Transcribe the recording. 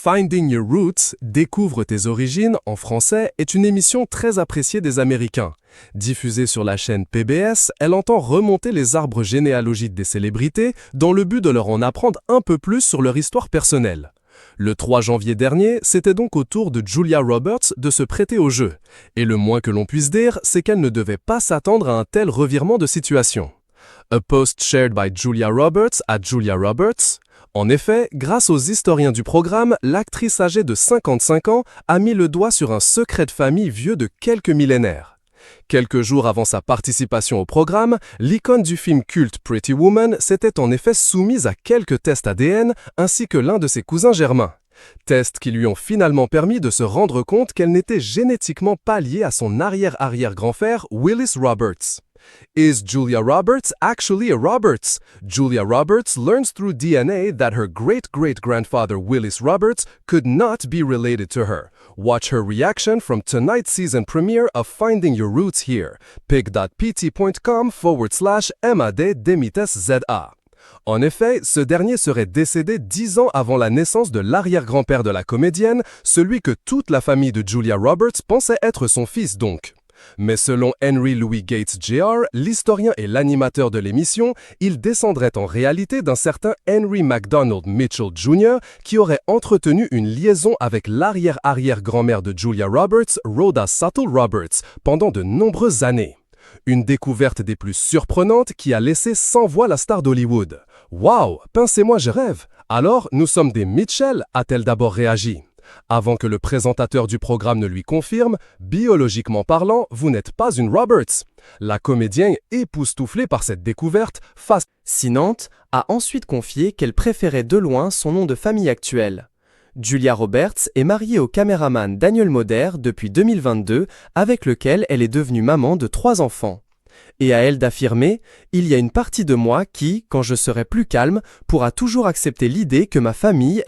Finding Your Roots, Découvre tes origines en français, est une émission très appréciée des Américains. Diffusée sur la chaîne PBS, elle entend remonter les arbres généalogiques des célébrités dans le but de leur en apprendre un peu plus sur leur histoire personnelle. Le 3 janvier dernier, c'était donc au tour de Julia Roberts de se prêter au jeu. Et le moins que l'on puisse dire, c'est qu'elle ne devait pas s'attendre à un tel revirement de situation. A post shared by Julia Roberts à Julia Roberts. En effet, grâce aux historiens du programme, l'actrice âgée de 55 ans a mis le doigt sur un secret de famille vieux de quelques millénaires. Quelques jours avant sa participation au programme, l'icône du film culte Pretty Woman s'était en effet soumise à quelques tests ADN ainsi que l'un de ses cousins germains. Tests qui lui ont finalement permis de se rendre compte qu'elle n'était génétiquement pas liée à son arrière-arrière-grand-père Willis Roberts. Is Julia Roberts actually a Roberts? Julia Roberts learns through DNA that her great-great-grandfather Willis Roberts could not be related to her. Watch her reaction from tonight's season premiere of Finding Your Roots here. pic.pt.com/MAD-DEMITES-ZA. En effet, ce dernier serait décédé 10 ans avant la naissance de l'arrière-grand-père de la comédienne, celui que toute la famille de Julia Roberts pensait être son fils donc. Mais selon Henry Louis Gates Jr., l'historien et l'animateur de l'émission, il descendrait en réalité d'un certain Henry McDonald Mitchell Jr. qui aurait entretenu une liaison avec l'arrière-arrière-grand-mère de Julia Roberts, Rhoda Suttle Roberts, pendant de nombreuses années. Une découverte des plus surprenantes qui a laissé sans voix la star d'Hollywood. « Waouh, pincez-moi, je rêve ! Alors, nous sommes des Mitchell » a-t-elle d'abord réagi. Avant que le présentateur du programme ne lui confirme, biologiquement parlant, vous n'êtes pas une Roberts. La comédienne, époustouflée par cette découverte, fascinante, a ensuite confié qu'elle préférait de loin son nom de famille actuel. Julia Roberts est mariée au caméraman Daniel Moder depuis 2022, avec lequel elle est devenue maman de 3 enfants. Et à elle d'affirmer « Il y a une partie de moi qui, quand je serai plus calme, pourra toujours accepter l'idée que ma famille est